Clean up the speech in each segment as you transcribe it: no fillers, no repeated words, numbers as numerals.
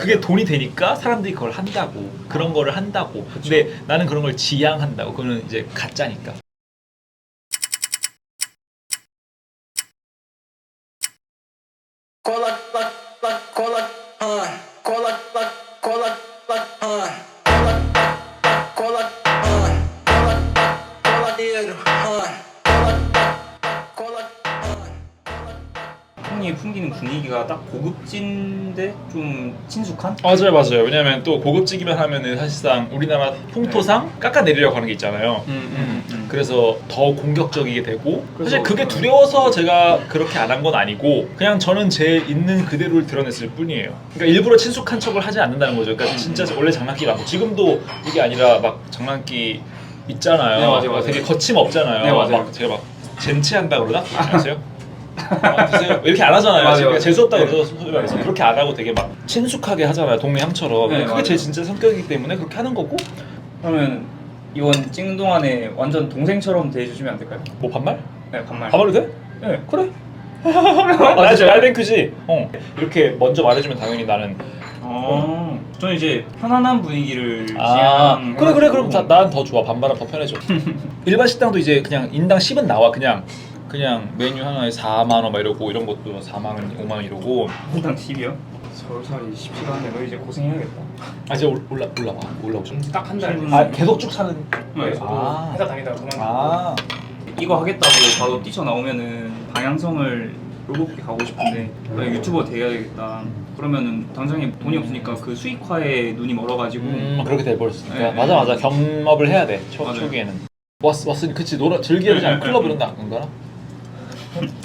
그게 돈이 되니까 사람들이 그걸 한다고 그런 거를 한다고. 근데 나는 그런 걸 지향한다고. 그거는 이제 가짜니까. 형이 풍기는 분위기가 딱 고급진데 좀 친숙한? 맞아요. 왜냐면 또 고급지기만 하면은 사실상 우리나라 풍토상 깎아내리려고 하는 게 있잖아요. 그래서 더 공격적이게 되고 사실 그게 두려워서 제가 그렇게 안 한 건 아니고 그냥 저는 제 있는 그대로를 드러냈을 뿐이에요. 그러니까 일부러 친숙한 척을 하지 않는다는 거죠. 그러니까 진짜 원래 장난기 많고 지금도 이게 아니라 막 장난기 있잖아요. 네, 맞아요. 되게 거침없잖아요. 네, 맞아요. 막 제가 막 젠치한다 그러나? 아세요? 드세요? 이렇게 안 하잖아요. 맞아요. 재수없다 그래서 소리 말해서 그렇게 안 하고 되게 막 친숙하게 하잖아요. 동네 형처럼. 네, 그게 맞아요. 제 진짜 성격이기 때문에 그렇게 하는 거고. 그러면 이번 찍는 동안에 완전 동생처럼 대해주시면 안 될까요? 뭐 반말? 네, 반말. 반말로 돼? 네. 그래. 날뱅크지. 이렇게 먼저 말해주면 당연히 나는. 저는 이제 편안한 분위기를 그래 그럼 난 더 좋아. 반말은 더 편해져. 일반 식당도 이제 그냥 인당 10은 나와. 그냥 메뉴 하나에 4만 원 막 이러고 이런 것도 4만 원, 5만 원 이러고. 인당 10이요? 서울살이 쉽지가 않네. 너 이제 고생해야겠다. 이제 올라오죠. 딱 한 달. 계속 쭉 사는. 네, 저도 회사 다니다가 그만두고. 이거 하겠다고 바로 뛰쳐나오면은 방향성을 요렇게 가고 싶은데 유튜버 돼야겠다. 그러면은 당장에 돈이 없으니까 그 수익화에 눈이 멀어가지고 그렇게 돼버렸으니까. 네, 맞아. 경업을 해야 돼. 맞아요. 초기에는. 왔으니 그치 즐겨야 되지 않아? 클럽 이런 데 안 가나?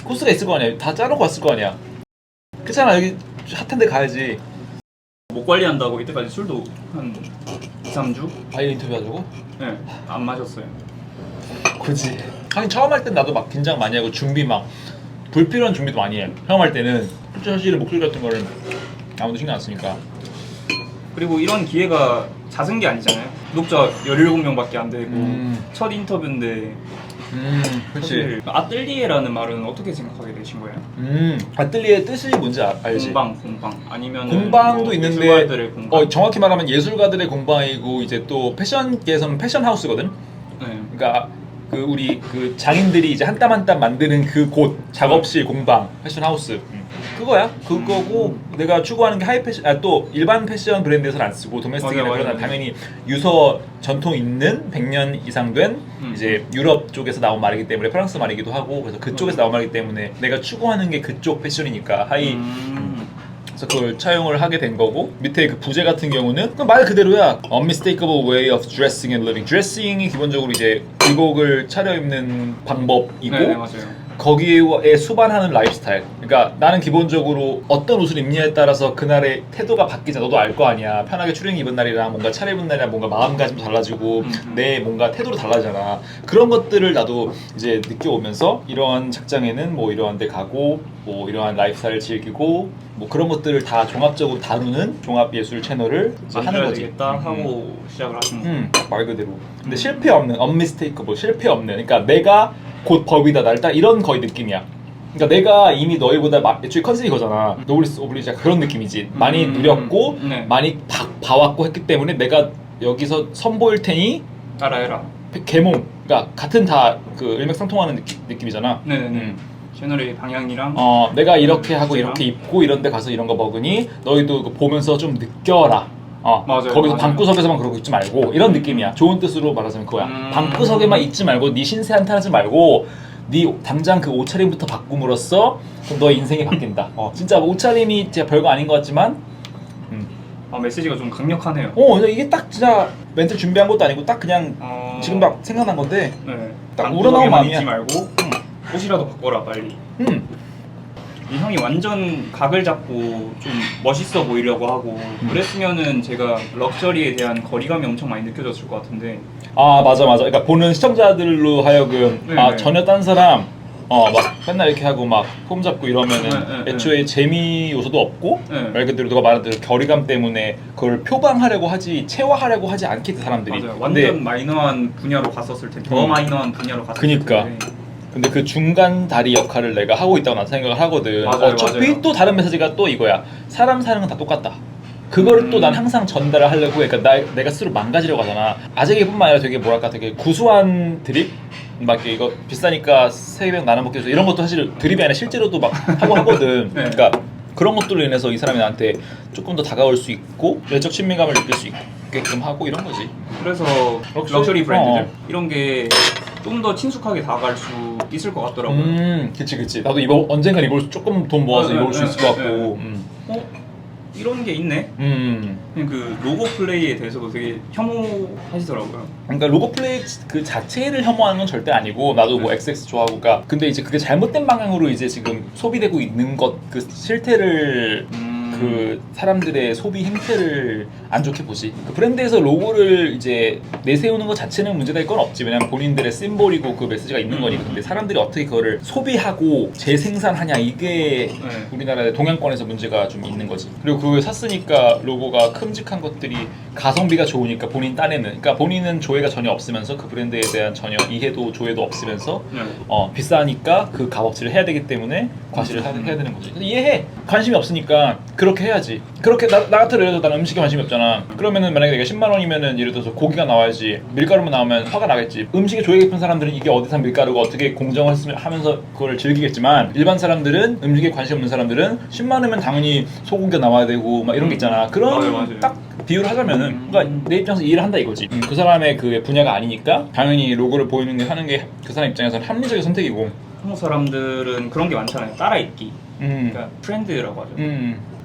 코스가 있을 거 아니야. 다 짜놓고 왔을 거 아니야. 그렇잖아. 여기 핫한 데 가야지. 목 관리한다고 이때까지 술도 한 2, 3주? 아예 인터뷰하자고? 네, 안 마셨어요. 그치. 하긴 처음 할 땐 나도 막 긴장 많이 하고 준비 막 불필요한 준비도 많이 해. 처음 할 때는 사실 목소리 같은 거를 아무도 신경 안 쓰니까. 그리고 이런 기회가 잦은 게 아니잖아요. 구독자 17명밖에 안 되고 첫 인터뷰인데 그치. 사실 아뜰리에라는 말은 어떻게 생각하게 되신 거예요? 아뜰리에 뜻이 뭔지 알지? 공방 아니면 공방도 있는데 예술가들의 공방. 정확히 말하면 예술가들의 공방이고 이제 또 패션계에서는 패션 하우스거든. 네. 그러니까 우리 장인들이 이제 한 땀 한 땀 만드는 그 곳 작업실 공방 패션 하우스 그거야. 그거고 내가 추구하는 게 하이 패션 또 일반 패션 브랜드에서는 안 쓰고 도메스틱이나 맞아요. 그런 당연히 유서 전통 있는 100년 이상 된 이제 유럽 쪽에서 나온 말이기 때문에 프랑스 말이기도 하고 그래서 그쪽에서 나온 말이기 때문에 내가 추구하는 게 그쪽 패션이니까 하이 그래서 그걸 차용을 하게 된 거고 밑에 그 부제 같은 경우는 말 그대로야 unmistakable way of dressing and living. 드레싱이 기본적으로 이제 의복을 차려입는 방법이고 네, 맞아요. 거기에 수반하는 라이프스타일. 그러니까 나는 기본적으로 어떤 옷을 입냐에 따라서 그날의 태도가 바뀌잖아. 너도 알 거 아니야. 편하게 추리닝 입은 날이랑 뭔가 차려입은 날이랑 뭔가 마음가짐도 달라지고 내 뭔가 태도도 달라지잖아. 그런 것들을 나도 이제 느껴오면서 이러한 작장에는 뭐 이러한 데 가고 뭐 이러한 라이프스타일을 즐기고 뭐 그런 것들을 다 종합적으로 다루는 종합예술 채널을 하는 거지. 되겠다 하고 시작을 하신 거예요. 말 그대로. 근데 실패 없는 unmistakable 실패 없는. 그러니까 내가 곧 법이다 날 딱 이런 거의 느낌이야. 그러니까 내가 이미 너희보다 애초에 컨셉이 거잖아. 노블리스 오블리주 그런 느낌이지. 많이 누렸고 많이 봐왔고 했기 때문에 내가 여기서 선보일 테니 따라해라. 계몽. 그러니까 같은 다 그 일맥상통하는 느낌이잖아. 네네네. 채널의 방향이랑 내가 이렇게 하고 이렇게 입고 이런 데 가서 이런 거 먹으니 너희도 그거 보면서 좀 느껴라. 맞아요, 거기서 맞아요. 방구석에서만 그러고 있지 말고 이런 느낌이야. 좋은 뜻으로 말하자면 그거야. 방구석에만 있지 말고 네 신세 한탄하지 말고 네 당장 그 옷차림부터 바꿈으로써 그럼 너의 인생이 바뀐다. 진짜 옷차림이 진짜 별거 아닌 것 같지만 메시지가 좀 강력하네요. 이게 딱 진짜 멘트 준비한 것도 아니고 딱 그냥 지금 막 생각난 건데 네. 딱 우러나온 마음이야. 있지 말고 옷이라도 바꿔라 빨리. 이 형이 완전 각을 잡고 좀 멋있어 보이려고 하고 그랬으면은 제가 럭셔리에 대한 거리감이 엄청 많이 느껴졌을 것 같은데. 맞아. 그러니까 보는 시청자들로 하여금 네. 전혀 딴 사람 막 맨날 이렇게 하고 막 폼 잡고 이러면은 애초에 재미 요소도 없고 말 그대로 누가 말한 대로 거리감 때문에 그걸 표방하려고 하지 체화하려고 하지 않겠지 사람들이. 맞아요. 완전 마이너한 분야로 갔었을 텐데 더 마이너한 분야로 갔었을 그니까. 텐데. 근데 그 중간 다리 역할을 내가 하고 있다고 난 생각을 하거든. 맞아요, 어차피 맞아요. 또 다른 메시지가 또 이거야. 사람 사는 건 다 똑같다. 그거를 또 난 항상 전달을 하려고 해. 그러니까 내가 스스로 망가지려고 하잖아. 아재개뿐만 아니라 되게 뭐랄까 되게 구수한 드립? 막 이렇게 이거 비싸니까 3병 나눠 먹기 위해서 이런 것도 사실 드립이 아니라 실제로도 막 하고 하거든. 네. 그러니까 그런 것들로 인해서 이 사람이 나한테 조금 더 다가올 수 있고 내적 친밀감을 느낄 수 있게끔 하고 이런 거지. 그래서 럭셔리? 럭셔리 브랜드들 어. 이런 게 좀 더 친숙하게 다가갈 수 있을 것 같더라고요. 그치. 나도 이거 언젠간 입을 조금 돈 모아서 네, 입어볼 수 네, 있을 것 네, 같고. 이런 게 있네? 그냥 그 로고 플레이에 대해서도 되게 혐오하시더라고요. 그러니까 로고 플레이 그 자체를 혐오하는 건 절대 아니고 나도 뭐 XX 좋아하고 그러니까 근데 이제 그게 잘못된 방향으로 이제 지금 소비되고 있는 것 그 실태를 그 사람들의 소비 행태를 안 좋게 보지. 그 브랜드에서 로고를 이제 내세우는 것 자체는 문제될 건 없지. 왜냐면 본인들의 심볼이고 그 메시지가 있는 거니까. 근데 사람들이 어떻게 그거를 소비하고 재생산하냐 이게 네. 우리나라의 동양권에서 문제가 좀 있는 거지. 그리고 그걸 샀으니까 로고가 큼직한 것들이 가성비가 좋으니까 본인 딴에는 그러니까 본인은 조회가 전혀 없으면서 그 브랜드에 대한 전혀 이해도 조회도 없으면서 네. 비싸니까 그 값어치를 해야 되기 때문에 과시를 해야 되는 거지. 근데 이해해. 관심이 없으니까 그렇게 해야지. 그렇게 나 같은 예를 들어서 나는 음식에 관심이 없잖아. 그러면은 만약에 내가 10만 원이면은 예를 들어서 고기가 나와야지 밀가루만 나오면 화가 나겠지. 음식에 조회 깊은 사람들은 이게 어디 산 밀가루가 어떻게 공정을 하면서 그걸 즐기겠지만 일반 사람들은 음식에 관심 없는 사람들은 10만 원이면 당연히 소고기가 나와야 되고 막 이런 게 있잖아. 그런 맞아요. 딱 비유를 하자면은 그러니까 내 입장에서 이해를 한다 이거지. 그 사람의 그 분야가 아니니까 당연히 로고를 보이는 게 하는 게 그 사람 입장에서는 합리적인 선택이고. 한국 사람들은 그런 게 많잖아요. 따라입기. 그러니까 트렌드라고 하죠.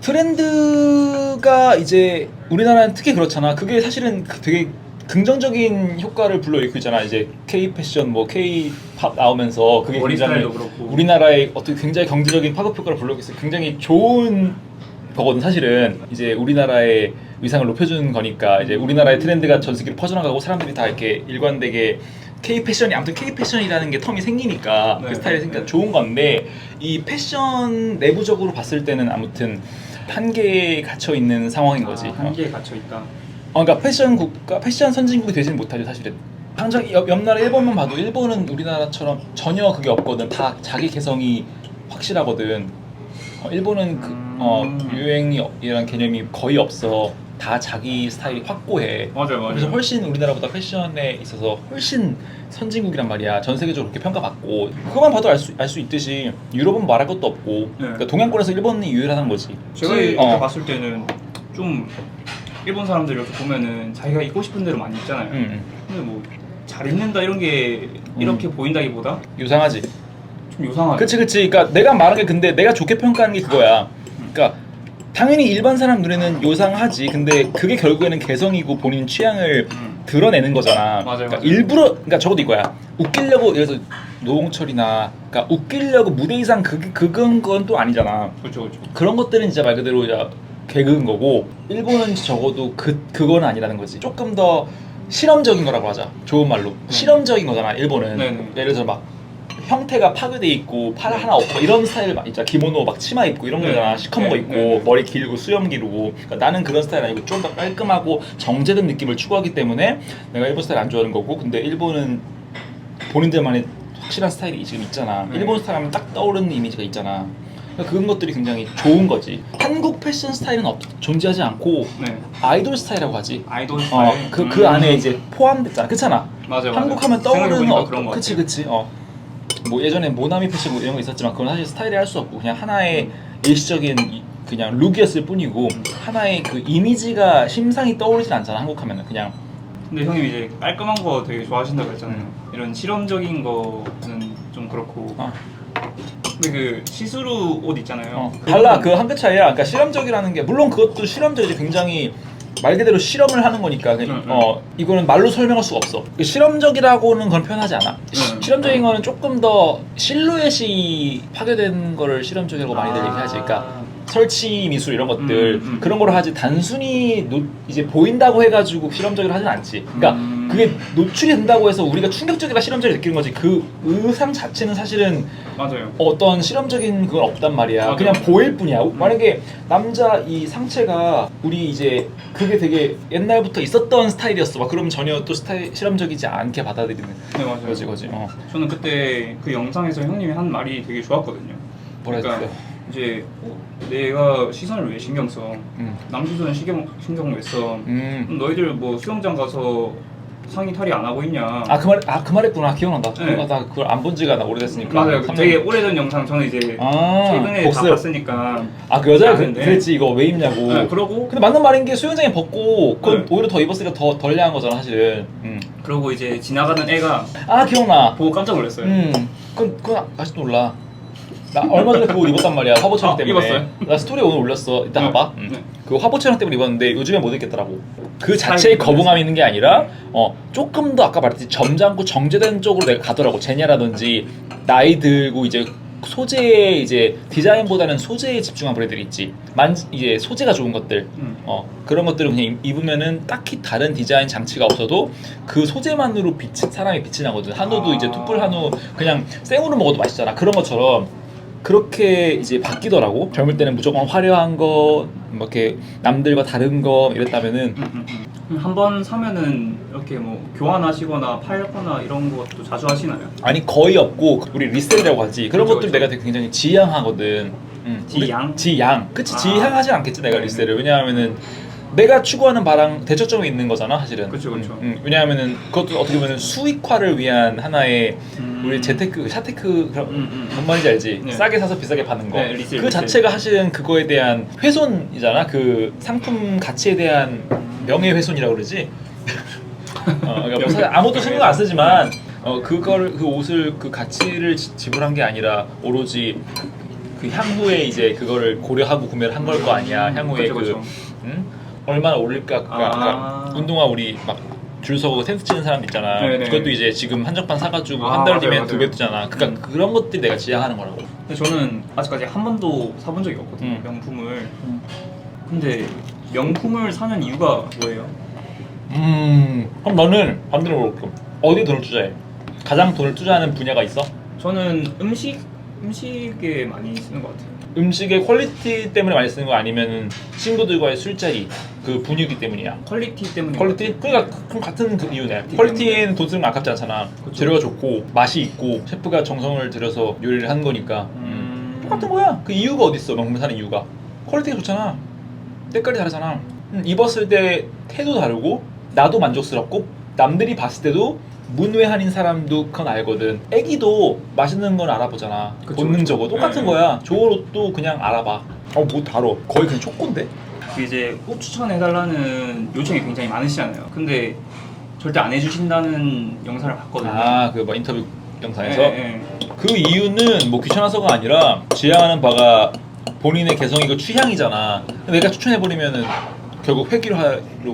트렌드가 이제 우리나라는 특히 그렇잖아. 그게 사실은 되게 긍정적인 효과를 불러일으키고 있잖아. 이제 K 패션, 뭐 K 팝 나오면서 그게 머리 굉장히 스타일도 그렇고. 우리나라의 어떻게 굉장히 경제적인 파급 효과를 불러일으키고 있어. 굉장히 좋은 거거든 사실은. 이제 우리나라의 위상을 높여주는 거니까 이제 우리나라의 트렌드가 전 세계로 퍼져나가고 사람들이 다 이렇게 일관되게 K 패션이 아무튼 K 패션이라는 게 텀이 생기니까 네, 그 스타일이 생기니까 네. 좋은 건데 이 패션 내부적으로 봤을 때는 아무튼 한계에 갇혀 있는 상황인 거지. 한계에 갇혀 있다. 그러니까 패션 국가, 패션 선진국이 되지는 못하죠 사실은. 항상 옆나라 일본만 봐도 일본은 우리나라처럼 전혀 그게 없거든. 다 자기 개성이 확실하거든. 일본은 유행이라는 개념이 거의 없어. 다 자기 스타일이 확고해. 맞아요. 그래서 훨씬 우리나라보다 패션에 있어서 훨씬 선진국이란 말이야. 전 세계적으로 그렇게 평가받고 그것만 봐도 알 수 있듯이 유럽은 말할 것도 없고 그러니까 동양권에서 일본이 유일하다는 거지. 제가 이렇게 봤을 때는 좀 일본 사람들 이렇게 보면은 자기가 입고 싶은 대로 많이 입잖아요. 근데 뭐 잘 입는다 이런 게 이렇게 보인다기보다 유상하지. 좀 요상하죠. 그치. 그러니까 내가 말한 게 근데 내가 좋게 평가하는 게 그거야. 그러니까 당연히 일반 사람 눈에는 요상하지. 근데 그게 결국에는 개성이고 본인 취향을 드러내는 거잖아. 맞아요. 그러니까 일부러 그러니까 적어도 이거야. 웃기려고 예를 들어서 노홍철이나 그러니까 웃기려고 무대 이상 그건 또 아니잖아. 그렇죠. 그런 것들은 진짜 말 그대로 개그인 거고 일본은 적어도 그건 아니라는 거지. 조금 더 실험적인 거라고 하자. 좋은 말로 실험적인 거잖아. 일본은 네네. 예를 들어서 막 형태가 파괴돼 있고 팔 하나 없고 이런 스타일 막 있잖아. 기모노 막 치마 입고 이런 거잖아. 네. 시커먼 거 네. 입고 네. 머리 길고 수염 기르고. 그러니까 나는 그런 스타일 아니고 좀 더 깔끔하고 정제된 느낌을 추구하기 때문에 내가 일본 스타일 안 좋아하는 거고. 근데 일본은 본인들만의 확실한 스타일이 지금 있잖아. 네. 일본 사람은 딱 떠오르는 이미지가 있잖아. 그러니까 그런 것들이 굉장히 좋은 거지. 한국 패션 스타일은 존재하지 않고 네. 아이돌 스타일이라고 하지. 아이돌 스타일. 그 안에 이제 포함됐잖아. 그렇잖아. 맞아요. 한국 하면 떠오르는 생각해보니까 그런 거 그치. 같아요. 뭐 예전에 모나미 패션 뭐 이런 거 있었지만 그건 사실 스타일이 할 수 없고 그냥 하나의 일시적인 그냥 룩이었을 뿐이고 하나의 그 이미지가 심상이 떠오르진 않잖아. 한국 하면은 그냥. 근데 형님 이제 깔끔한 거 되게 좋아하신다고 했잖아요. 이런 실험적인 거는 좀 그렇고. 근데 그 시스루 옷 있잖아요. 달라. 그 한 끗 차이야. 그러니까 실험적이라는 게 물론 그것도 실험적이지. 굉장히 말 그대로 실험을 하는 거니까 이거는 말로 설명할 수가 없어. 실험적이라고는 그건 표현하지 않아. 실험적인 거는 조금 더 실루엣이 파괴된 거를 실험적이라고 많이들 얘기하지. 그러니까 설치 미술 이런 것들 그런 거로 하지 단순히 이제 보인다고 해가지고 실험적으로 하진 않지. 그러니까 그게 노출이 된다고 해서 우리가 충격적이라 실험적이 느끼는 거지. 그 의상 자체는 사실은 맞아요. 어떤 실험적인 그건 없단 말이야. 맞아요. 그냥 보일 뿐이야. 만약에 남자 이 상체가 우리 이제 그게 되게 옛날부터 있었던 스타일이었어. 막 그러면 전혀 또 스타일 실험적이지 않게 받아들이는 네 맞아요. 거지. 저는 그때 그 영상에서 형님이 한 말이 되게 좋았거든요. 뭐라 그러니까 했어요? 이제 내가 시선을 왜 신경 써? 음. 남수선 신경 왜 써? 음. 너희들 뭐 수영장 가서 상의 탈의 안 하고 있냐? 그 말했구나. 기억난다. 네. 나 그걸 안 본 지가 나 오래됐으니까. 맞아요. 3년. 되게 오래전 영상 저는 이제 최근에 다 복습. 봤으니까. 그 여자가 아는데. 그랬지 이거 왜 입냐고. 네, 그러고 근데 맞는 말인 게 수영장에 벗고 그건 네. 오히려 더 입었으니까 더 덜 야한 거잖아 사실은. 그러고 이제 지나가는 애가 기억나. 보고 깜짝 놀랐어요. 그건 아직도 몰라. 나 얼마 전에 그거 입었단 말이야. 화보 촬영 때문에. 입었어요? 나 스토리 오늘 올렸어. 이따 네. 봐봐. 네. 그 화보 촬영 때문에 입었는데 요즘에 못 입겠더라고. 그 자체의 거부감이 있는 게 아니라 조금 더 아까 말했듯이 점잖고 정제된 쪽으로 내가 가더라고. 제냐라든지 나이 들고 이제 소재에 이제 디자인보다는 소재에 집중한 브랜드들이 있지. 이제 소재가 좋은 것들. 그런 것들을 그냥 입으면은 딱히 다른 디자인 장치가 없어도 그 소재만으로 사람이 빛이 나거든. 한우도 이제 툭불 한우 그냥 생으로 먹어도 맛있잖아. 그런 것처럼 그렇게 이제 바뀌더라고. 젊을 때는 무조건 화려한 거, 뭐 이렇게 남들과 다른 거 이랬다면은 한 번 사면은 이렇게 뭐 교환하시거나 팔거나 이런 것도 자주 하시나요? 아니 거의 없고 우리 리셀이라고 하지. 그런 그쵸, 것들 그쵸. 내가 되게 굉장히 지향하거든. 지양? 지양. 그치. 지향하진 않겠지 내가 네. 리셀을. 왜냐하면은 내가 추구하는 바랑 대척점에 있는 거잖아 사실은. 그쵸. 왜냐하면은 그것도 어떻게 보면 수익화를 위한 하나의 우리 샤테크 그런 뭔 말인지 알지? 네. 싸게 사서 비싸게 파는 거. 네, 리셀, 그 리셀. 자체가 사실은 그거에 대한 훼손이잖아. 그 상품 가치에 대한 명예훼손이라고 그러지. 그러니까 뭐 사실 아무도 신경 안 쓰지만 그 옷을 그 가치를 지불한 게 아니라 오로지 그 향후에 이제 그거를 고려하고 구매를 한 걸 거 아니야. 향후에 그쵸. 얼마나 오를까. 그러니까 운동화 우리 막 줄 서고 텐트 치는 사람들 있잖아. 네네. 그것도 이제 지금 한정판 사가지고 한 달 뒤면 맞아요. 두 배 뜨잖아. 그러니까 그런 것들이 내가 지향하는 거라고. 근데 저는 아직까지 한 번도 사본 적이 없거든요. 음. 명품을. 근데 명품을 사는 이유가 뭐예요? 그럼 너는 반대로 물어볼게. 어디에 돈을 투자해? 가장 돈을 투자하는 분야가 있어? 저는 음식에 많이 쓰는 것 같아요. 음식의 퀄리티 때문에 많이 쓰는 거 아니면 친구들과의 술자리 그 분위기 때문이야? 퀄리티 때문에. 퀄리티? 그러니까 그럼 같은 그 이유네. 퀄리티 퀄리티에는 돈 쓰는 거 아깝지 않잖아. 그쵸. 재료가 좋고 맛이 있고 셰프가 정성을 들여서 요리를 한 거니까 똑같은 거야. 그 이유가 어디 있어? 명품 사는 이유가 퀄리티가 좋잖아. 때깔이 다르잖아. 입었을 때 태도 다르고 나도 만족스럽고 남들이 봤을 때도 문외한인 사람도 그건 알거든. 애기도 맛있는 건 알아보잖아. 그쵸, 본능적으로 그쵸. 똑같은 네. 거야. 좋은 옷도 그냥 알아봐. 뭐 다뤄. 거의 그냥 초코인데? 그 이제 옷 추천해달라는 요청이 굉장히 많으시잖아요. 근데 절대 안 해주신다는 영상을 봤거든요. 그 뭐 인터뷰 영상에서 네. 그 이유는 뭐 귀찮아서가 아니라 지향하는 바가 본인의 개성이고 취향이잖아. 내가 추천해버리면은 결국 회귀로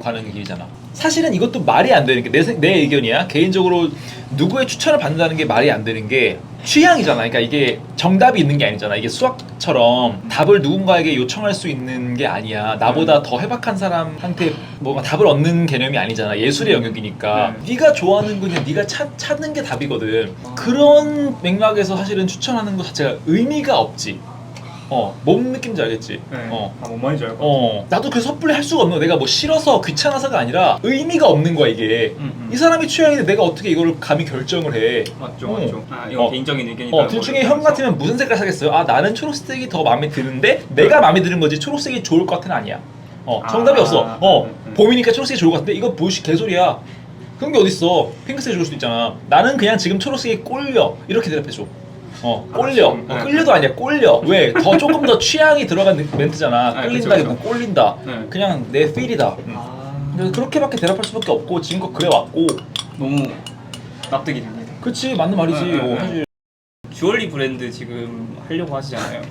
가는 길이잖아. 사실은 이것도 말이 안 되는 게 내 의견이야. 개인적으로 누구의 추천을 받는다는 게 말이 안 되는 게 취향이잖아. 그러니까 이게 정답이 있는 게 아니잖아. 이게 수학처럼 답을 누군가에게 요청할 수 있는 게 아니야. 나보다 더 해박한 사람한테 뭔가 답을 얻는 개념이 아니잖아. 예술의 영역이니까. 네가 좋아하는 거 그냥 네가 찾는 게 답이거든. 그런 맥락에서 사실은 추천하는 것 자체가 의미가 없지. 뭔 느낌인지 알겠지? 네. 뭔 말인지 알 것 같아요. 나도 그 섣불리 할 수가 없는 거야. 내가 뭐 싫어서 귀찮아서가 아니라 의미가 없는 거야 이게. 이 사람이 취향인데 내가 어떻게 이거를 감히 결정을 해. 맞죠. 이건 개인적인 의견이다. 둘 중에 형 같으면 무슨 색깔 사겠어요? 나는 초록색이 더 마음에 드는데 내가 마음에 드는 거지 초록색이 좋을 것 같은 아니야. 정답이 없어. 봄이니까 초록색이 좋을 것 같은데 이거 보이시 개소리야. 그런 게 어딨어. 핑크색이 좋을 수도 있잖아. 나는 그냥 지금 초록색이 꼴려. 이렇게 대답해줘. 꼴려. 끌려도 아니야. 꼴려. 왜? 더 조금 더 취향이 들어간 멘트잖아. 끌린다기보다 꼴린다. 그냥 내 필이다. 그래서 그렇게밖에 대답할 수밖에 없고 지금껏 그래 왔고. 너무 납득이 됩니다. 그치 맞는 말이지. 사실. 주얼리 브랜드 지금 하려고 하시잖아요.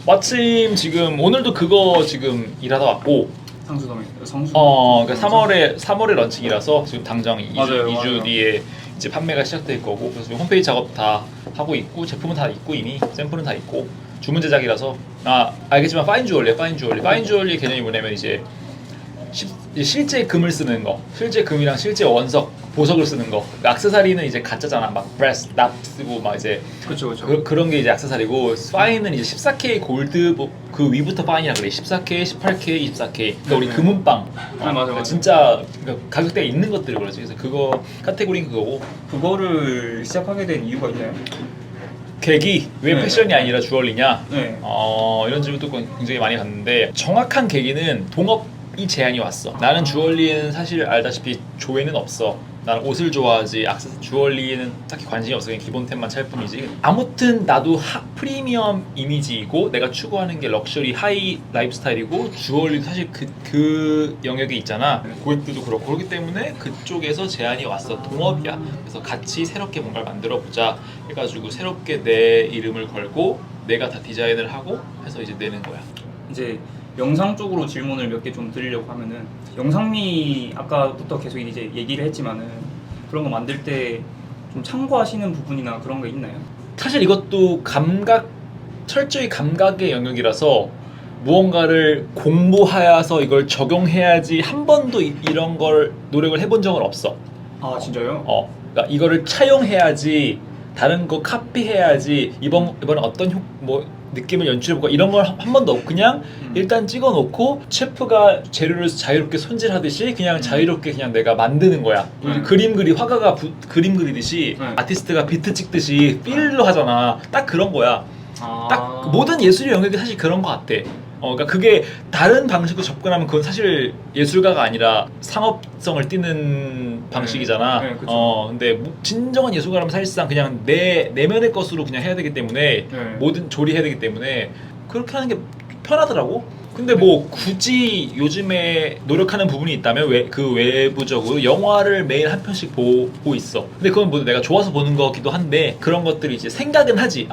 마침 지금 오늘도 그거 지금 일하다 왔고. 성수. 그러니까 3월에 런칭이라서 지금 당장 2주 맞아요. 뒤에 이제 판매가 시작될 거고 그래서 지금 홈페이지 작업 다 하고 있고 제품은 다 있고 이미 샘플은 다 있고 주문 제작이라서 알겠지만 파인 주얼리의 개념이 뭐냐면 이제 실제 금을 쓰는 거, 실제 금이랑 실제 원석, 보석을 쓰는 거. 액세서리는 이제 가짜잖아. 막 브레스, 납 쓰고 막 이제 그렇죠. 그런 게 이제 액세서리고 파인은 이제 14K 골드 그 위부터 파인이라 그래. 14K, 18K, 24K. 그러니까 우리 금은빵. 맞아. 진짜 그러니까 가격대가 있는 것들을 그러지. 그래서 그거 카테고리는 그거고. 그거를 시작하게 된 이유가 있나요? 계기 왜 네. 패션이 아니라 주얼리냐? 네. 이런 질문도 굉장히 많이 받는데 정확한 계기는 동업이 제안이 왔어. 나는 주얼리에는 사실 알다시피 조회는 없어. 나는 옷을 좋아하지 주얼리에는 딱히 관심이 없어. 그냥 기본템만 찰 뿐이지. 아무튼 나도 프리미엄 이미지이고 내가 추구하는 게 럭셔리 하이 라이프 스타일이고 주얼리도 사실 그 영역에 있잖아. 고객들도 그렇고 그렇기 때문에 그쪽에서 제안이 왔어. 동업이야. 그래서 같이 새롭게 뭔가를 만들어 보자 해가지고 새롭게 내 이름을 걸고 내가 다 디자인을 하고 해서 이제 내는 거야. 이제 영상 쪽으로 질문을 몇 개 좀 드리려고 하면은 영상미 아까부터 계속 이제 얘기를 했지만은 그런 거 만들 때 좀 참고하시는 부분이나 그런 거 있나요? 사실 이것도 철저히 감각의 영역이라서 무언가를 공부하여서 이걸 적용해야지 한 번도 이런 걸 노력을 해본 적은 없어. 아 진짜요? 그러니까 이거를 차용해야지 다른 거 카피해야지 이번에 어떤 느낌을 연출해볼까 이런 걸 한 번도 없고 그냥 일단 찍어놓고 셰프가 재료를 자유롭게 손질하듯이 그냥 자유롭게 그냥 내가 만드는 거야. 화가가 그림 그리듯이 아티스트가 비트 찍듯이 필로 하잖아. 딱 그런 거야. 딱 모든 예술의 영역이 사실 그런 거 같아. 그러니까 그게 다른 방식으로 접근하면 그건 사실 예술가가 아니라 상업성을 띠는 방식이잖아. 네, 그쵸. 근데 진정한 예술가라면 사실상 그냥 내면의 것으로 그냥 해야 되기 때문에 뭐든 조리해야 되기 때문에 그렇게 하는 게 편하더라고. 근데 뭐 굳이 요즘에 노력하는 부분이 있다면 그 외부적으로 영화를 매일 한 편씩 보고 있어. 근데 그건 뭐 내가 좋아서 보는 거기도 한데 그런 것들이 이제 생각은 하지.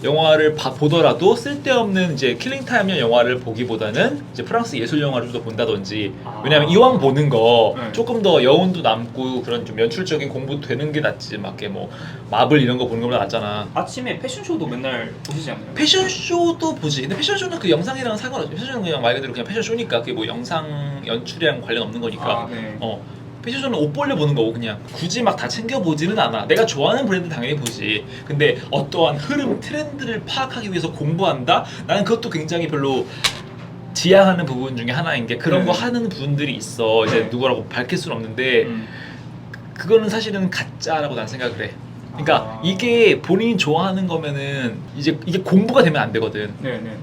영화를 보더라도 쓸데없는 이제 킬링타임용 영화를 보기보다는 이제 프랑스 예술 영화를 좀 더 본다든지. 왜냐면 이왕 보는 거 조금 더 여운도 남고 그런 좀 연출적인 공부도 되는 게 낫지. 막 이렇게 뭐 마블 이런 거 보는 것보다 낫잖아. 아침에 패션쇼도 맨날 보시지 않나요? 패션쇼도 보지. 근데 패션쇼는 그 영상이랑 상관없지. 패션쇼는 그냥 말 그대로 그냥 패션쇼니까 그게 뭐 영상 연출이랑 관련 없는 거니까. 네. 패션쇼는 옷 벌려 보는 거고 그냥 굳이 막 다 챙겨보지는 않아. 내가 좋아하는 브랜드 당연히 보지. 근데 어떠한 흐름, 트렌드를 파악하기 위해서 공부한다? 나는 그것도 굉장히 별로 지향하는 부분 중에 하나인 게 그런 거 하는 분들이 있어. 이제 누구라고 밝힐 수는 없는데 그거는 사실은 가짜라고 난 생각을 해. 그러니까 이게 본인이 좋아하는 거면은 이제 이게 공부가 되면 안 되거든. 네네.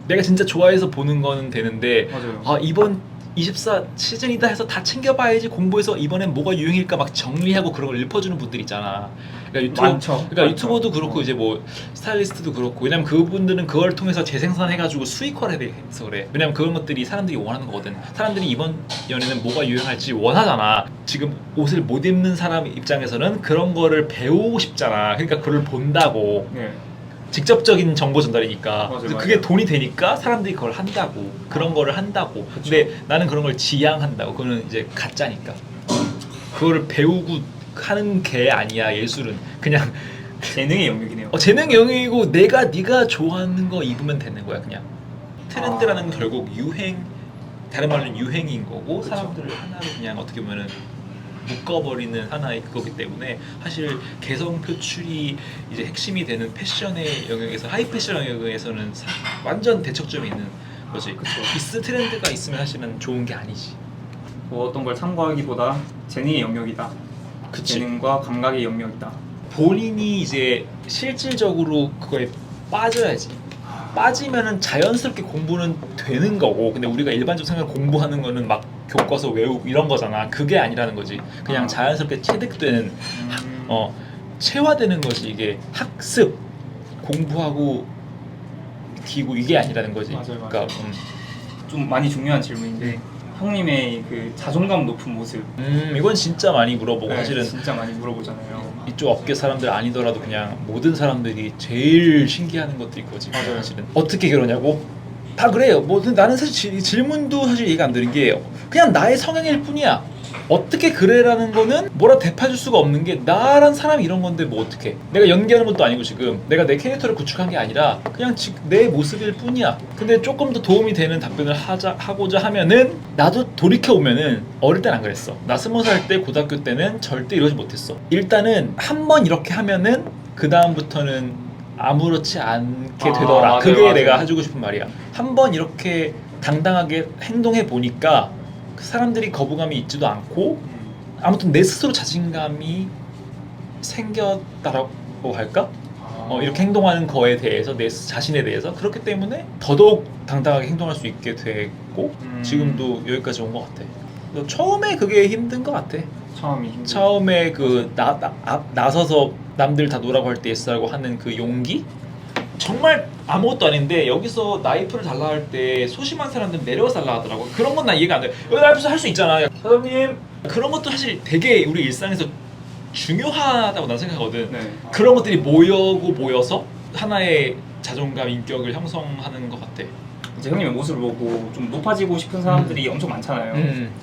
내가 진짜 좋아해서 보는 거는 되는데 맞아요. 이번 24 시즌이다 해서 다 챙겨봐야지 공부해서 이번엔 뭐가 유행일까 막 정리하고 그런 걸 읊어주는 분들 있잖아. 그러니까 많죠. 유튜버도 그렇고 이제 뭐 스타일리스트도 그렇고 왜냐면 그분들은 그걸 통해서 재생산해가지고 수익화를 해서 그래. 왜냐면 그런 것들이 사람들이 원하는 거거든. 사람들이 이번 연에는 뭐가 유행할지 원하잖아. 지금 옷을 못 입는 사람 입장에서는 그런 거를 배우고 싶잖아. 그러니까 그걸 본다고. 네. 직접적인 정보 전달이니까. 맞아요, 그게 맞아요. 돈이 되니까 사람들이 그걸 한다고. 그런 거를 한다고. 그쵸. 근데 나는 그런 걸 지향한다고. 그거는 이제 가짜니까. 그거를 배우고 하는 게 아니야. 예술은 그냥 재능의 영역이네요. 재능 영역이고 네가 좋아하는 거 입으면 되는 거야. 그냥 트렌드라는 건 결국 다른 말로는 유행인 거고 그쵸. 사람들을 하나로 그냥 어떻게 보면은 묶어버리는 하나의 그거기 때문에 사실 개성 표출이 이제 핵심이 되는 패션의 영역에서 하이 패션 영역에서는 완전 대척점에 있는 거지. 트렌드가 있으면 사실은 좋은 게 아니지. 뭐 어떤 걸 참고하기보다 재능의 영역이다. 그치. 재능과 감각의 영역이다. 본인이 이제 실질적으로 그거에 빠져야지. 빠지면은 자연스럽게 공부는 되는 거고, 근데 우리가 일반적으로 생각하는 공부하는 거는 막 교과서 외우고 이런 거잖아. 그게 아니라는 거지. 그냥 자연스럽게 체득되는 체화되는 거지. 이게 학습, 공부하고 기고 이게 아니라는 거지. 맞아요. 그러니까 좀 많이 중요한 질문인데 형님의 그 자존감 높은 모습. 이건 진짜 많이 물어보고 사실은 진짜 많이 물어보잖아요. 이쪽 업계 사람들 아니더라도 그냥 모든 사람들이 제일 신기해하는 것도 있고 지금 맞아요. 사실은 어떻게 그러냐고 다 그래요. 뭐 나는 사실 질문도 사실 이해가 안 되는 게 그냥 나의 성향일 뿐이야. 어떻게 그래라는 거는 뭐라 대파줄 수가 없는 게 나란 사람이 이런 건데 뭐 어떻게 내가 연기하는 것도 아니고 지금 내가 내 캐릭터를 구축한 게 아니라 그냥 내 모습일 뿐이야. 근데 조금 더 도움이 되는 답변을 하고자 하면은 나도 돌이켜보면은 어릴 땐 안 그랬어. 나 20살 때 고등학교 때는 절대 이러지 못했어. 일단은 한 번 이렇게 하면은 그 다음부터는 아무렇지 않게 되더라. 맞아요, 그게 맞아요. 내가 해주고 싶은 말이야. 한 번 이렇게 당당하게 행동해 보니까 그 사람들이 거부감이 있지도 않고 아무튼 내 스스로 자신감이 생겼다라고 할까? 이렇게 행동하는 거에 대해서 내 자신에 대해서 그렇기 때문에 더더욱 당당하게 행동할 수 있게 됐고 지금도 여기까지 온 것 같아. 그래서 처음에 그게 힘든 것 같아. 처음이 힘들어. 처음에 그 나서서 남들 다 노라고 할 때 예스라고 하는 그 용기? 정말 아무것도 아닌데 여기서 나이프를 달라 할 때 소심한 사람들은 내려와서 달라 하더라고. 그런 건 난 이해가 안 돼. 여기 나이프에서 할 수 있잖아. 사장님 그런 것도 사실 되게 우리 일상에서 중요하다고 난 생각하거든. 네. 그런 것들이 모여서 하나의 자존감, 인격을 형성하는 것 같아. 이제 형님의 모습을 보고 좀 높아지고 싶은 사람들이 엄청 많잖아요.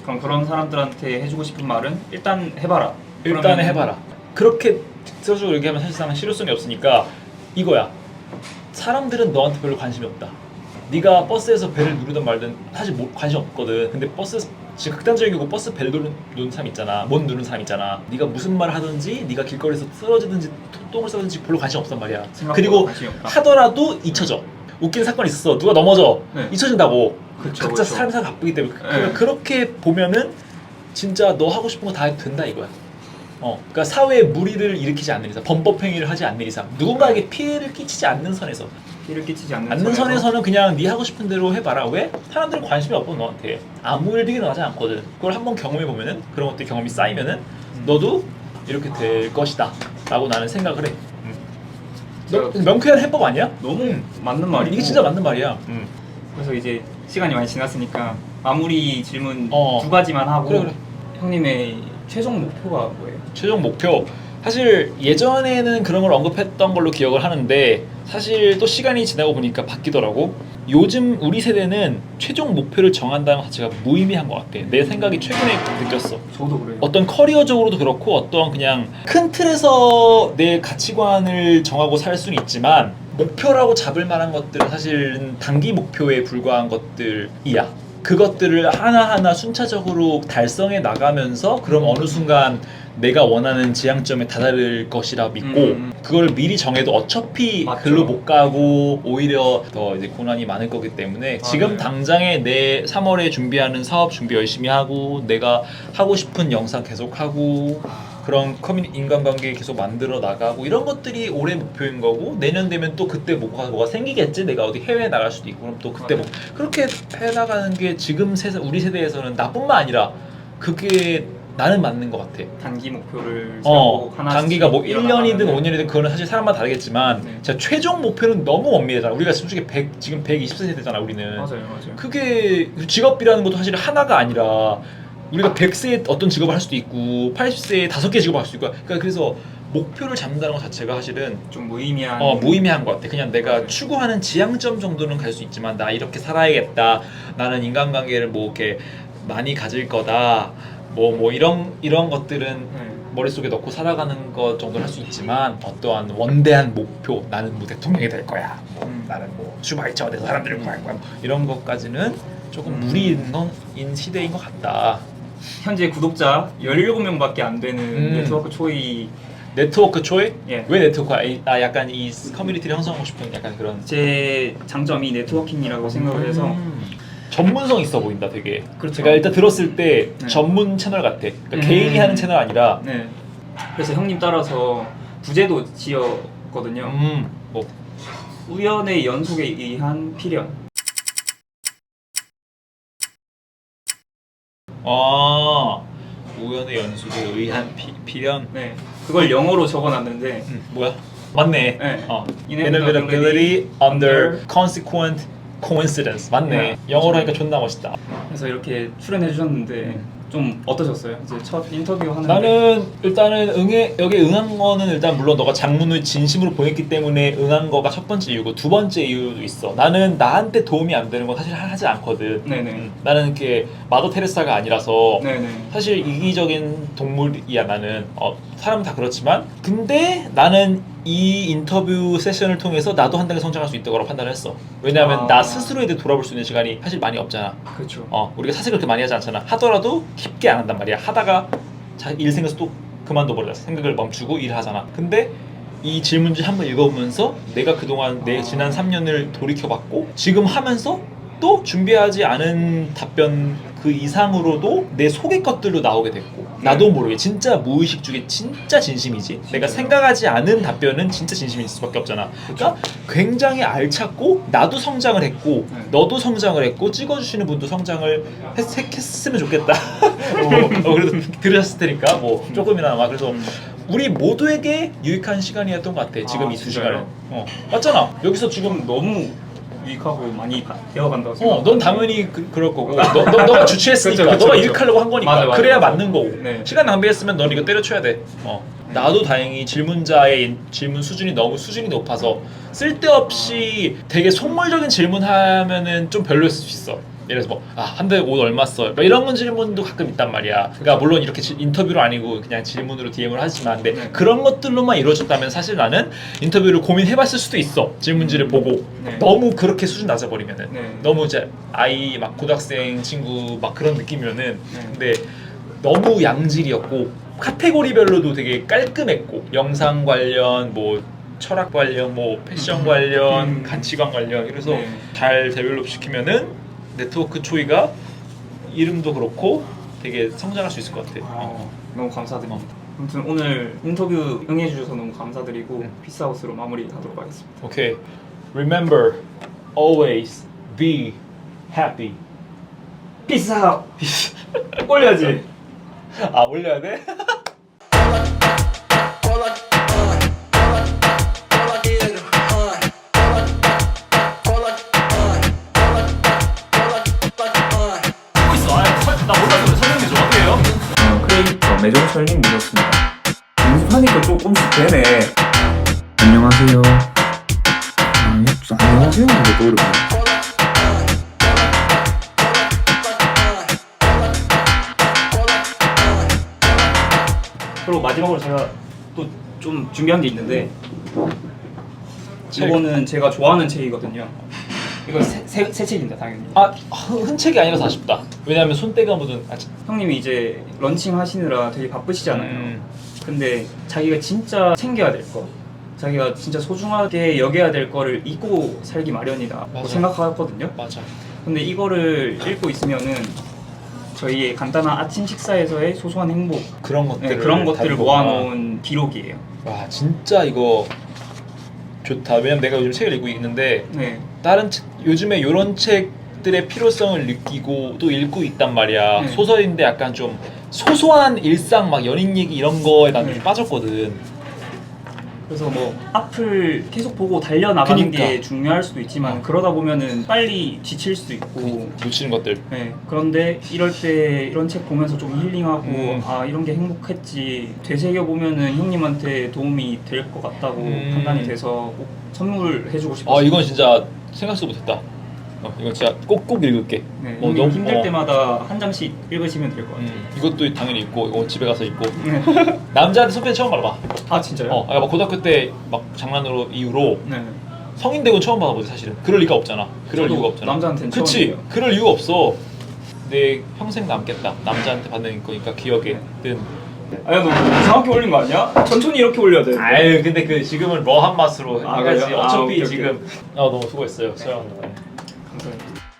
그럼 그런 사람들한테 해주고 싶은 말은 일단 해봐라. 일단 그러면은 해봐라. 그렇게 직접적으로 얘기하면 사실상 실효성이 없으니까 이거야. 사람들은 너한테 별로 관심이 없다. 네가 버스에서 벨을 누르든 말든 사실 관심 없거든. 근데 버스 지금 극단적인 경우 버스 벨 누르는 사람 있잖아. 못 누르는 사람 있잖아. 네가 무슨 말 하든지 네가 길거리에서 쓰러지든지 똥을 싸든지 별로 관심 없단 말이야. 생각보다 그리고 관심이 없다. 하더라도 잊혀져. 웃긴 사건이 있었어. 누가 넘어져. 네. 잊혀진다고. 그쵸, 각자 그쵸. 삶이 바쁘기 때문에 네. 그렇게 보면은 진짜 너 하고 싶은 거 다 해도 된다 이거야. 그러니까 사회에 무리를 일으키지 않는 이상, 범법 행위를 하지 않는 이상, 누군가에게 피해를 끼치지 않는 선에서, 피해를 끼치지 않는 선에서는 그냥 네 하고 싶은 대로 해봐라. 왜? 사람들은 관심이 없고 너한테 아무 일도 일어나지 않거든. 그걸 한번 경험해 보면은 그런 것들 경험이 쌓이면은 너도 이렇게 될 것이다라고 나는 생각을 해. 너 명쾌한 해법 아니야? 너무 맞는 말이고 이게 진짜 맞는 말이야. 그래서 이제 시간이 많이 지났으니까 마무리 질문 어. 2가지만 하고 그래. 형님의 최종 목표가 뭐예요? 최종 목표. 사실 예전에는 그런 걸 언급했던 걸로 기억을 하는데 사실 또 시간이 지나고 보니까 바뀌더라고. 요즘 우리 세대는 최종 목표를 정한다는 것 자체가 무의미한 것 같아. 내 생각이 최근에 느꼈어. 저도 그래요. 어떤 커리어적으로도 그렇고 어떤 그냥 큰 틀에서 내 가치관을 정하고 살 수는 있지만 목표라고 잡을 만한 것들은 사실은 단기 목표에 불과한 것들이야. 그것들을 하나하나 순차적으로 달성해 나가면서 그럼 어느 순간 내가 원하는 지향점에 다다를 것이라 믿고 그걸 미리 정해도 어차피 맞죠. 글로 못 가고 오히려 더 이제 고난이 많을 거기 때문에 지금 당장에 내 3월에 준비하는 사업 준비 열심히 하고 내가 하고 싶은 영상 계속 하고 그런 인간관계 계속 만들어 나가고 이런 것들이 올해 목표인 거고 내년 되면 또 그때 뭐가 생기겠지. 내가 어디 해외에 나갈 수도 있고 그럼 또 그때 그렇게 해나가는 게 지금 우리 세대에서는 나뿐만 아니라 그게 나는 맞는 것 같아. 단기 목표를 세우고 하나씩 단기가 뭐 1년이든 이뤄나가는데 5년이든 그거는 사실 사람마다 다르겠지만 네. 진짜 최종 목표는 너무 먼밀하잖아. 우리가 솔직히 지금 120세대잖아 우리는. 맞아요. 그게 직업이라는 것도 사실 하나가 아니라 우리가 100세에 어떤 직업을 할 수도 있고 80세에 5개 직업을 할 수도 있고 그러니까 그래서 목표를 잡는다는 것 자체가 사실은 좀 무의미한 무의미한 것 같아. 그냥 내가 맞아요. 추구하는 지향점 정도는 갈 수 있지만 나 이렇게 살아야겠다. 나는 인간관계를 뭐 이렇게 많이 가질 거다. 뭐 이런 것들은 네. 머릿속에 넣고 살아가는 것 정도는 할 수 있지만 어떠한 원대한 목표 나는 뭐 대통령이 될 거야 나는 뭐 슈바이처가 돼서 사람들을 구할 거야 뭐 이런 것까지는 조금 무리인 시대인 것 같다. 현재 구독자 17명밖에 안 되는 네트워크 초이 네트워크 초이? 예. 왜 네트워크야? 약간 이 커뮤니티를 형성하고 싶은 약간 그런 제 장점이 네트워킹이라고 생각을 해서 전문성 있어 보인다 되게. 그렇죠. 제가 일단 들었을 때 네. 전문 채널 같아. 그러니까 개인이 하는 채널 아니라 네. 그래서 형님 따라서 부제도 지었거든요. 뭐 우연의 연속에 의한 필연. 우연의 연속에 의한 필연. 네. 그걸 영어로 적어놨는데 뭐야? 맞네. 네. Inevitability under consequent coincidence. 맞네. 네. 영어로 하니까 존나 멋있다. 그래서 이렇게 출연해 주셨는데 좀 어떠셨어요? 이제 첫 인터뷰 하는데 나는 일단은 여기 응한 거는 일단 물론 너가 장문을 진심으로 보냈기 때문에 응한 거가 첫 번째 이유고 두 번째 이유도 있어. 나는 나한테 도움이 안 되는 건 사실 하지 않거든. 네네. 나는 이렇게 마더 테레사가 아니라서 네네. 사실 이기적인 동물이야 나는. 사람은 다 그렇지만 근데 나는 이 인터뷰 세션을 통해서 나도 한 단계 성장할 수 있다고 판단을 했어. 왜냐하면 나 스스로에 대해 돌아볼 수 있는 시간이 사실 많이 없잖아. 그렇죠. 우리가 사색을 그렇게 많이 하지 않잖아. 하더라도 깊게 안 한단 말이야. 하다가 일 생겨서 또 그만둬버려. 생각을 멈추고 일을 하잖아. 근데 이 질문지 한번 읽어보면서 내가 그동안 내 지난 3년을 돌이켜봤고 지금 하면서 또 준비하지 않은 답변 그 이상으로도 내 속의 것들로 나오게 됐고 나도 모르게 진짜 무의식 중에 진짜 진심이지 내가 생각하지 않은 답변은 진짜 진심일 수밖에 없잖아. 그러니까 굉장히 알찼고 나도 성장을 했고 너도 성장을 했고 찍어주시는 분도 성장을 했으면 좋겠다. 그래도 들으셨을 테니까 뭐 조금이나마 그래서 우리 모두에게 유익한 시간이었던 것 같아. 지금 이 두 시간은. 맞잖아. 여기서 지금 너무 유익하고 많이 되어간다고 생각해요. 넌 당연히 그럴 거고 너가 주최했으니까 그쵸, 너가 그쵸. 유익하려고 한 거니까 맞아, 그래야 맞아. 맞는 거고 네. 시간 낭비했으면 넌 이거 때려쳐야 돼. 나도 다행히 질문자의 질문 수준이 너무 수준이 높아서 쓸데없이 되게 속물적인 질문하면은 좀 별로일 수 있어. 예를 들어서 한 달 옷 얼마 써? 뭐 이런 질문도 가끔 있단 말이야. 그러니까 물론 이렇게 인터뷰로 아니고 그냥 질문으로 DM을 하지만 근데 네. 그런 것들로만 이루어졌다면 사실 나는 인터뷰를 고민해봤을 수도 있어. 질문지를 보고 네. 너무 그렇게 수준 낮아버리면은 네. 너무 이제 아이 막 고등학생 친구 막 그런 느낌이면은 네. 근데 너무 양질이었고 카테고리별로도 되게 깔끔했고 영상 관련 뭐 철학 관련 뭐 패션 관련 가치관 관련 그래서 네. 잘 데벨롭 시키면은 네트워크 초이가 이름도 그렇고 되게 성장할 수 있을 것 같아. 너무 감사드립니다. 아무튼 오늘 인터뷰 응해주셔서 너무 감사드리고 피스하우스로 마무리하도록 하겠습니다. 오케이. Remember, always be happy. 피스아웃! 올려야지. 올려야 돼? 나 몰라서 설명해 줘. 어떻게 해요? 크리에이터 매정 설립 늦었습니다. 연습하니까 조금씩 되네. 안녕하세요. 안녕하세요. 근데 또 어렵네. 그리고 마지막으로 제가 또 좀 준비한 게 있는데 이거는 제가 좋아하는 책이거든요. 이거 새 책입니다, 당연히. 흔책이 아니라서 아쉽다. 왜냐면 손때가 묻은 형님이 이제 런칭 하시느라 되게 바쁘시잖아요. 근데 자기가 진짜 챙겨야 될 거, 자기가 진짜 소중하게 여겨야 될 거를 잊고 살기 마련이다 맞아. 생각하거든요. 맞아. 근데 이거를 읽고 있으면은 저희의 간단한 아침 식사에서의 소소한 행복, 그런 것들을 그런 것들을 다루고 모아놓은 기록이에요. 와 진짜 이거 좋다. 왜냐면 내가 요즘 책을 읽고 있는데 네. 다른 책 요즘에 이런 책들의 필요성을 느끼고 또 읽고 있단 말이야. 네. 소설인데 약간 좀 소소한 일상 막 연인 얘기 이런 거에 난 좀 네. 빠졌거든. 그래서 뭐 앞을 계속 보고 달려나가는 그니까. 게 중요할 수도 있지만 그러다 보면은 빨리 지칠 수도 있고 놓치는 것들. 네, 그런데 이럴 때 이런 책 보면서 좀 힐링하고 이런 게 행복했지 되새겨보면은 형님한테 도움이 될 것 같다고 판단이 돼서 꼭 선물해주고 싶었어요. 이건 진짜 생각도 못했다. 이건 진짜 꼭 읽을게. 네, 형님 힘들 때마다 한 장씩 읽으시면 될 것 같아요. 이것도 당연히 읽고 이거 집에 가서 읽고. 네. 남자한테 소개 처음 받아봐. 아 진짜요? 막 고등학교 때 막 장난으로 이후로 네. 성인 되고 처음 받아보지 사실은. 그럴 리가 없잖아. 그럴 저도 이유가 없잖아. 남자한테는 그치? 처음이에요. 그럴 이유가 없어. 내 평생 남겠다. 남자한테 받는 거니까 기억에 든. 아야 너 이상하게 올린 거 아니야? 천천히 이렇게 올려야 돼. 아유 근데 그 지금은 러한 맛으로 해가지. 그래요? 어차피 오케이, 오케이. 지금 너무 수고했어요. 소영. 감사합니다.